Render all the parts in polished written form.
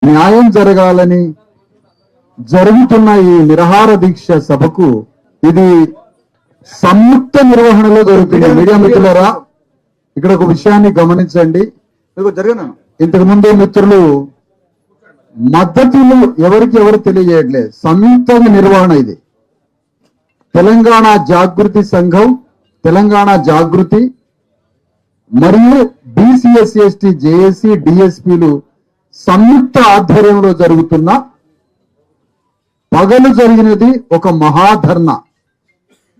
న్యాయం జరగాలని జరుగుతున్న ఈ నిరాహార దీక్ష సభకు ఇది సంయుక్త నిర్వహణలో జరుగుతుంది. మీడియా మిత్రులారా, ఇక్కడ ఒక విషయాన్ని గమనించండి. ఇంతకు ముందు మిత్రులు మద్దతులు ఎవరికి ఎవరు తెలియజేయట్లేదు. సంయుక్త నిర్వహణ ఇది. తెలంగాణ జాగృతి సంఘం, తెలంగాణ జాగృతి మరియు బీసీఎస్సీ జేఏసీ డిఎస్పీలు సంయుక్త ఆధ్వర్యంలో జరుగుతున్న పగలు జరిగినది ఒక మహాధర్నా.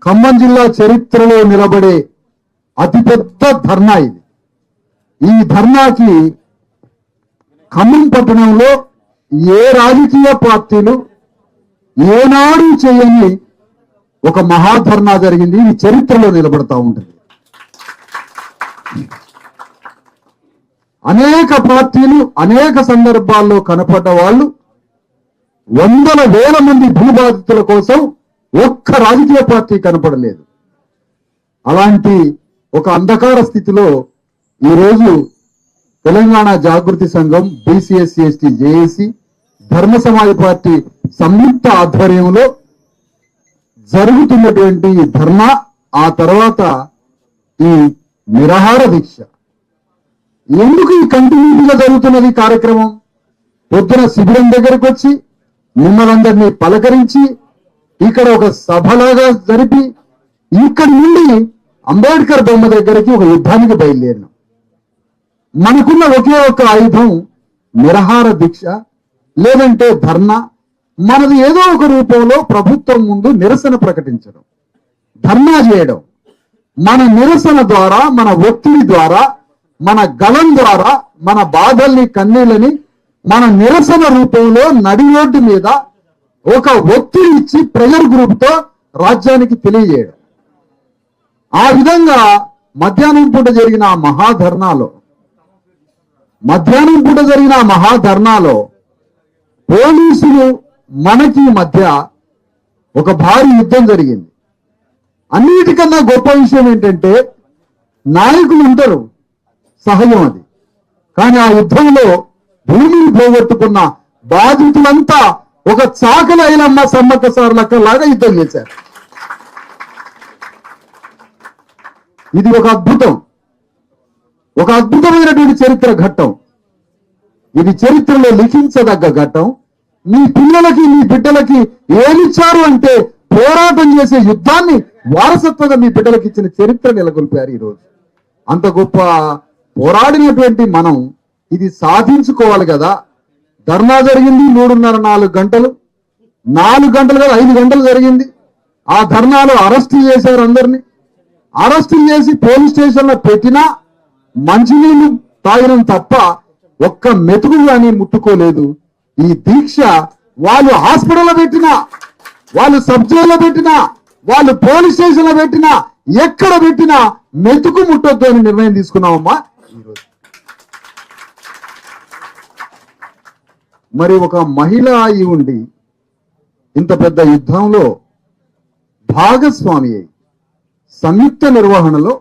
ఖమ్మం జిల్లా చరిత్రలో నిలబడే అతిపెద్ద ధర్నా ఇది. ఈ ధర్నాకి ఖమ్మం పట్టణంలో ఏ రాజకీయ పార్టీలు ఏనాడు చేయని ఒక మహాధర్నా జరిగింది. ఇది చరిత్రలో నిలబడతా ఉంటుంది. అనేక పార్టీలు అనేక సందర్భాల్లో కనపడ్డ వాళ్ళు వందల వేల మంది భూబాధితుల కోసం ఒక్క రాజకీయ పార్టీ కనపడలేదు. అలాంటి ఒక అంధకార స్థితిలో ఈరోజు తెలంగాణ జాగృతి సంఘం, బీసీఎస్సీ జేఏసీ, ధర్మ సమాజ్ పార్టీ సంయుక్త ఆధ్వర్యంలో జరుగుతున్నటువంటి ఈ ధర్నా, ఆ తర్వాత ఈ నిరాహార దీక్ష. ఎందుకు ఈ కంటిన్యూటీగా జరుగుతున్నది కార్యక్రమం? పొద్దున శిబిరం దగ్గరకు వచ్చి మిమ్మల్ందరినీ పలకరించి ఇక్కడ ఒక సభలాగా జరిపి ఇక్కడి నుండి అంబేద్కర్ బొమ్మ దగ్గరికి ఒక యుద్ధానికి బయలుదేరినాం. మనకున్న ఒకే ఒక ఆయుధం నిరాహార దీక్ష, లేదంటే ధర్నా. మనది ఏదో ఒక రూపంలో ప్రభుత్వం ముందు నిరసన ప్రకటించడం, ధర్నా చేయడం. మన నిరసన ద్వారా, మన ఒత్తిడి ద్వారా, మన గలం ద్వారా మన బాధల్ని, కన్నీళ్ళని మన నిరసన రూపంలో నడి రోడ్డు మీద ఒక ఒత్తిడి ఇచ్చి ప్రెజర్ గ్రూప్ తో రాజ్యానికి తెలియజేయడం. ఆ విధంగా మధ్యాహ్నం పూట జరిగిన మహాధర్నాలో పోలీసులు మనకి మధ్య ఒక భారీ యుద్ధం జరిగింది. అన్నిటికన్నా గొప్ప విషయం ఏంటంటే, నాయకులు ఉంటారు, సహజం అది. కానీ ఆ యుద్ధంలో భూమిని పోగొట్టుకున్న బాధితులంతా ఒక చాకలి ఐలమ్మ సమ్మక్క సార్లక్కలాగా యుద్ధం చేశారు. ఇది ఒక అద్భుతమైనటువంటి చరిత్ర ఘట్టం. ఇది చరిత్రలో లిఖించదగ్గ ఘట్టం. మీ పిల్లలకి, మీ బిడ్డలకి ఏమిచ్చారు అంటే పోరాటం చేసే యుద్ధాన్ని వారసత్వంగా మీ బిడ్డలకి ఇచ్చిన చరిత్ర నెలకొల్పారు ఈరోజు. అంత గొప్ప పోరాడినటువంటి మనం ఇది సాధించుకోవాలి కదా. ధర్నా జరిగింది 3.5-4 గంటలు, 4 గంటలు కదా 5 గంటలు జరిగింది. ఆ ధర్నాలో అరెస్టు చేశారు. అందరినీ అరెస్టు చేసి పోలీస్ స్టేషన్లో పెట్టినా మంచినీళ్ళు తాగడం తప్ప ఒక్క మెతుకు కానీ ముట్టుకోలేదు. ఈ దీక్ష వాళ్ళు హాస్పిటల్లో పెట్టినా, వాళ్ళు సబ్ జైల్లో పెట్టినా, వాళ్ళు పోలీస్ స్టేషన్లో పెట్టినా, ఎక్కడ పెట్టినా మెతుకు ముట్టొద్దు అని నిర్ణయం తీసుకున్నామమ్మా ఈరోజు. మరి ఒక మహిళ అయి ఉండి ఇంత పెద్ద యుద్ధంలో భాగస్వామి అయి, సంయుక్త నిర్వహణలో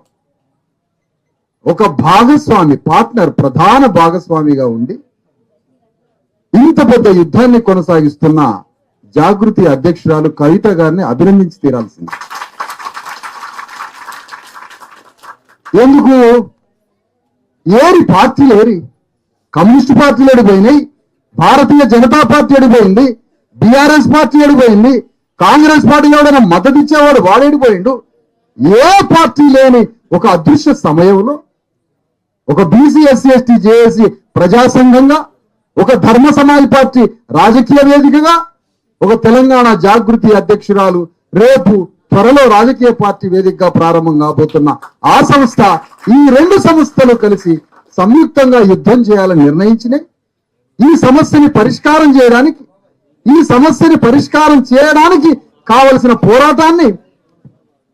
ఒక భాగస్వామి, పార్ట్నర్, ప్రధాన భాగస్వామిగా ఉండి ఇంత పెద్ద యుద్ధాన్ని కొనసాగిస్తున్న జాగృతి అధ్యక్షురాలు కవిత గారిని అభినందించి తీరాల్సింది. ఎందుకు? పార్టీలు కమ్యూనిస్ట్ పార్టీలు అడిపోయినాయి, భారతీయ జనతా పార్టీ అడిపోయింది, బీఆర్ఎస్ పార్టీ అడిపోయింది, కాంగ్రెస్ పార్టీలో ఎవడైనా మద్దతు ఇచ్చేవాడు వాడేడిపోయిండు. ఏ పార్టీ లేని ఒక అదృశ్య సమయంలో ఒక బీసీఎస్సీ జేఏసీ ప్రజా సంఘంగా, ఒక ధర్మ సమాజ్ పార్టీ రాజకీయ వేదికగా, ఒక తెలంగాణ జాగృతి అధ్యక్షురాలు, రేపు త్వరలో రాజకీయ పార్టీ వేదికగా ప్రారంభం కాబోతున్న ఆ సంస్థ, ఈ 2 సంస్థలు కలిసి సంయుక్తంగా యుద్ధం చేయాలని నిర్ణయించినాయి. ఈ సమస్యని పరిష్కారం చేయడానికి కావలసిన పోరాటాన్ని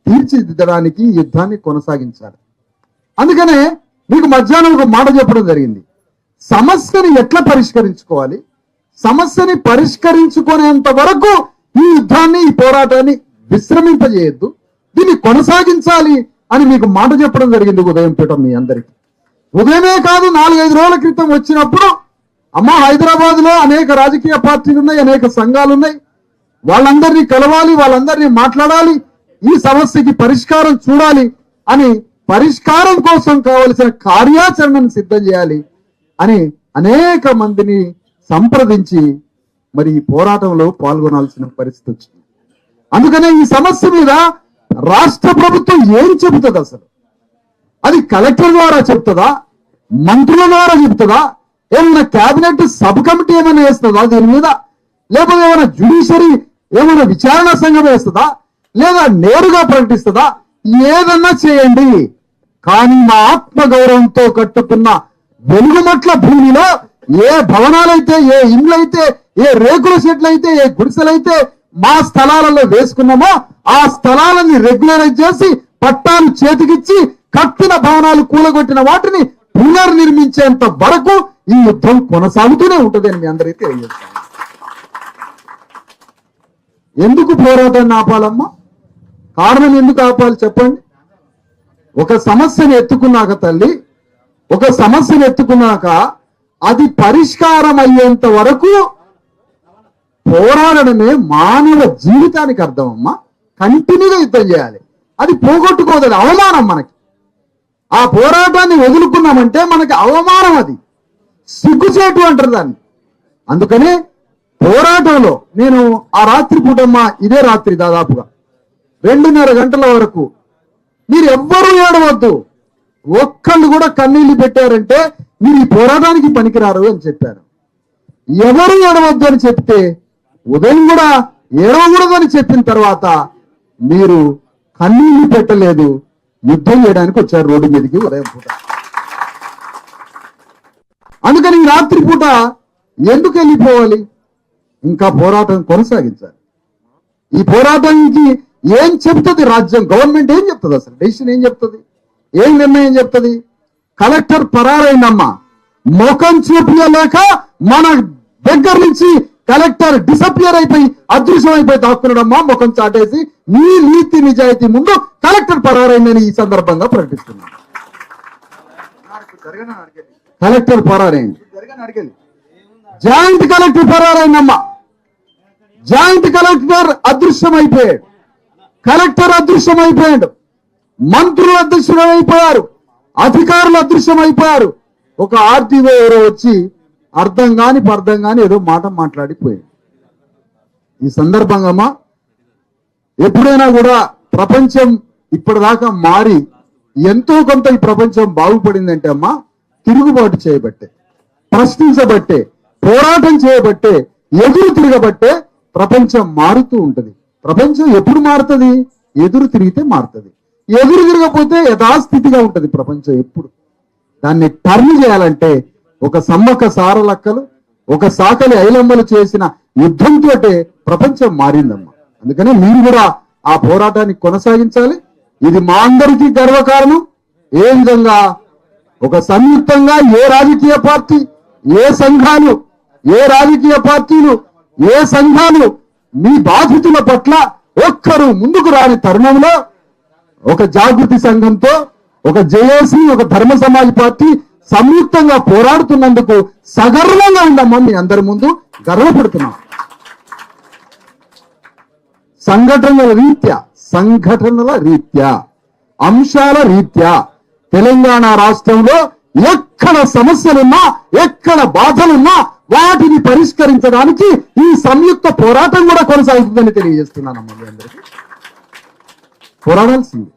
తీర్చిదిద్దడానికి యుద్ధాన్ని కొనసాగించాలి. అందుకనే మీకు మధ్యాహ్నం ఒక మాట చెప్పడం జరిగింది. సమస్యని ఎట్లా పరిష్కరించుకోవాలి, సమస్యని పరిష్కరించుకునేంత వరకు ఈ యుద్ధాన్ని, ఈ పోరాటాన్ని విశ్రమింపజేయద్దు, దీన్ని కొనసాగించాలి అని మీకు మాట చెప్పడం జరిగింది ఉదయం పీఠం మీ అందరికీ. ఉదయమే కాదు, 4-5 రోజుల క్రితం వచ్చినప్పుడు అమ్మా హైదరాబాద్ లో అనేక రాజకీయ పార్టీలు ఉన్నాయి, అనేక సంఘాలు ఉన్నాయి. వాళ్ళందరినీ కలవాలి, వాళ్ళందరినీ మాట్లాడాలి, ఈ సమస్యకి పరిష్కారం చూడాలి అని పరిష్కారం కోసం కావలసిన కార్యాచరణను సిద్ధం చేయాలి అని అనేక మందిని సంప్రదించి మరి ఈ పోరాటంలో పాల్గొనాల్సిన పరిస్థితి వచ్చింది. అందుకనే ఈ సమస్య మీద రాష్ట్ర ప్రభుత్వం ఏం చెబుతుంది అసలు? అది కలెక్టర్ ద్వారా చెప్తుందా, మంత్రుల ద్వారా చెప్తుందా, ఏమైనా కేబినెట్ సబ్ కమిటీ ఏమైనా వేస్తుందా దీని మీద, లేకపోతే ఏమైనా జ్యుడిషియరీ ఏమైనా విచారణ సంఘం వేస్తుందా, లేదా నేరుగా ప్రకటిస్తుందా? ఏదన్నా చేయండి, కానీ మా ఆత్మ గౌరవంతో కట్టుకున్న వెలుగుమట్ల భూమిలో ఏ భవనాలైతే, ఏ ఇండ్లైతే, ఏ రేకుల షెడ్లైతే, ఏ గుడిసెలైతే మా స్థలాలలో వేసుకున్నామో ఆ స్థలాలని రెగ్యులరైజ్ చేసి పట్టాలు చేతికిచ్చి కట్టిన భవనాలు కూలగొట్టిన వాటిని పునర్నిర్మించేంత వరకు ఈ యుద్ధం కొనసాగుతూనే ఉంటుందని మీ అందరికీ తెలియజేస్తాను. ఎందుకు పోరాటాన్ని ఆపాలమ్మా? కారణం ఎందుకు ఆపాలి చెప్పండి? ఒక సమస్యను ఎత్తుకున్నాక తల్లి, ఒక సమస్యను ఎత్తుకున్నాక అది పరిష్కారం అయ్యేంత వరకు పోరాడమే మానవ జీవితానికి అర్థం అమ్మా. కంటిన్యూగా యుద్ధం చేయాలి, అది పోగొట్టుకోదు, అవమానం మనకి. ఆ పోరాటాన్ని వదులుకున్నామంటే మనకి అవమానం, అది సిగ్గుచేటు అంటారు దాన్ని. అందుకనే పోరాటంలో నేను ఆ రాత్రి పూటమ్మా, ఇదే రాత్రి దాదాపుగా 2:30 గంటల వరకు మీరు ఎవ్వరూ ఏడవద్దు, ఒక్కళ్ళు కూడా కన్నీళ్లు పెట్టారంటే మీరు ఈ పోరాటానికి పనికిరారు అని చెప్పారు. ఎవరు ఏడవద్దు అని చెప్తే ఉదయం కూడా ఏడవకూడదని చెప్పిన తర్వాత మీరు కన్నీళ్లు పెట్టలేదు, యుద్ధం చేయడానికి వచ్చారు రోడ్డు మీదకి ఉదయం పూట. అందుకని ఈ రాత్రి పూట ఎందుకు వెళ్ళిపోవాలి? ఇంకా పోరాటం కొనసాగించాలి. ఈ పోరాటానికి ఏం చెప్తుంది రాజ్యం, గవర్నమెంట్ ఏం చెప్తుంది, అసలు డెసిషన్ ఏం చెప్తుంది, ఏం నిర్ణయం చెప్తుంది? కలెక్టర్ పరారైందమ్మా, ముఖం చూపించలేక మన దగ్గర నుంచి కలెక్టర్ డిసపియర్ అయిపోయి అదృశ్యం అయిపోయి దాక్కున్నాడమ్మా, ముఖం చాటేసి. మీ నీతి నిజాయితీ ముందు కలెక్టర్ పరారైందని ఈ సందర్భంగా ప్రకటిస్తున్నాను. కలెక్టర్ పరారైంది, జాయింట్ కలెక్టర్ పరారైందమ్మా, జాయింట్ కలెక్టర్ అదృశ్యం అయిపోయాడు, కలెక్టర్ అదృశ్యం అయిపోయాడు, మంత్రులు అదృశ్యం అయిపోయారు, అధికారులు అదృశ్యం అయిపోయారు. ఒక ఆర్టీఓ ఎవరో వచ్చి అర్థం కాని ఏదో మాట మాట్లాడిపోయాడు. ఈ సందర్భంగా ఎప్పుడైనా కూడా ప్రపంచం ఇప్పటిదాకా మారి ఎంతో కొంత ఈ ప్రపంచం బాగుపడిందంటే అమ్మా తిరుగుబాటు చేయబట్టే, ప్రశ్నించబట్టే, పోరాటం చేయబట్టే, ఎదురు తిరగబట్టే ప్రపంచం మారుతూ ఉంటది. ప్రపంచం ఎప్పుడు మారుతుంది? ఎదురు తిరిగితే మారుతుంది. ఎదురు తిరగపోతే యథాస్థితిగా ఉంటది ప్రపంచం ఎప్పుడు. దాన్ని టర్న్ చేయాలంటే ఒక సమ్మక్క సారలక్కలు, ఒక సాకలి ఐలమ్మలు చేసిన యుద్ధంతో ప్రపంచం మారిందమ్మా. అందుకని మీరు కూడా ఆ పోరాటాన్ని కొనసాగించాలి. ఇది మా అందరికీ గర్వకారణం. ఏ విధంగా ఒక సంయుక్తంగా ఏ రాజకీయ పార్టీ, ఏ సంఘాలు, ఏ రాజకీయ పార్టీలు, ఏ సంఘాలు మీ బాధితుల పట్ల ఒక్కరు ముందుకు రాని తరుణంలో ఒక జాగృతి సంఘంతో, ఒక జేఏసీ, ఒక ధర్మ సమాజ్ పార్టీ సంయుక్తంగా పోరాడుతున్నందుకు సగర్వంగా ఉండమ్మా. మీ అందరి ముందు గర్వపడుతున్నాం. సంఘటనల రీత్యా అంశాల రీత్యా తెలంగాణ రాష్ట్రంలో ఎక్కడ సమస్యలున్నా, ఎక్కడ బాధలున్నా వాటిని పరిష్కరించడానికి ఈ సంయుక్త పోరాటం కూడా కొనసాగుతుందని తెలియజేస్తున్నానమ్మా. మీ అందరికీ పోరాడాల్సింది.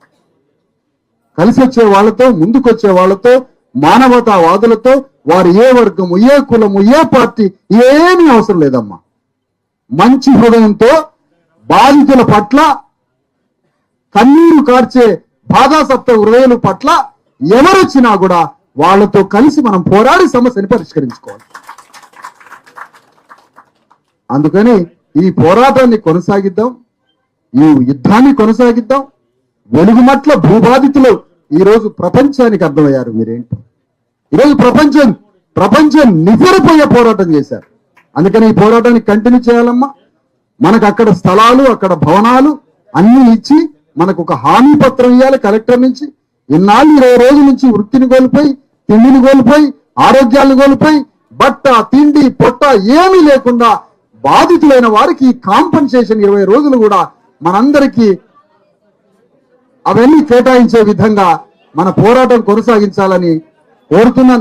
కలిసి వచ్చే వాళ్ళతో, ముందుకొచ్చే వాళ్ళతో, మానవతావాదులతో, వారు ఏ వర్గము, ఏ కులము, ఏ పార్టీ ఏమీ అవసరం లేదమ్మా. మంచి హృదయంతో బాధితుల పట్ల, కన్నీరు కార్చే బాధాసప్త హృదయాల పట్ల ఎవరొచ్చినా కూడా వాళ్ళతో కలిసి మనం పోరాడి సమస్యని పరిష్కరించుకోవాలి. అందుకని ఈ పోరాటాన్ని కొనసాగిద్దాం, ఈ యుద్ధాన్ని కొనసాగిద్దాం. వెలుగుమట్ల భూబాధితులు ఈరోజు ప్రపంచానికి అర్థమయ్యారు. మీరేంటి ఈరోజు ప్రపంచం నివ్వెరపోయే పోరాటం చేశారు. అందుకని ఈ పోరాటాన్ని కంటిన్యూ చేయాలమ్మా. మనకు అక్కడ స్థలాలు, అక్కడ భవనాలు అన్ని ఇచ్చి మనకు ఒక హామీ పత్రం ఇవ్వాలి కలెక్టర్ నుంచి. ఇన్నాళ్ళు 20 రోజుల నుంచి వృత్తిని కోల్పోయి, తిండిని కోల్పోయి, ఆరోగ్యాలను కోల్పోయి, బట్ట తిండి పొట్ట ఏమీ లేకుండా బాధితులైన వారికి కాంపన్సేషన్ 20 రోజులు కూడా మనందరికీ అవన్నీ కేటాయించే విధంగా మన పోరాటం కొనసాగించాలని కోరుతున్నాను.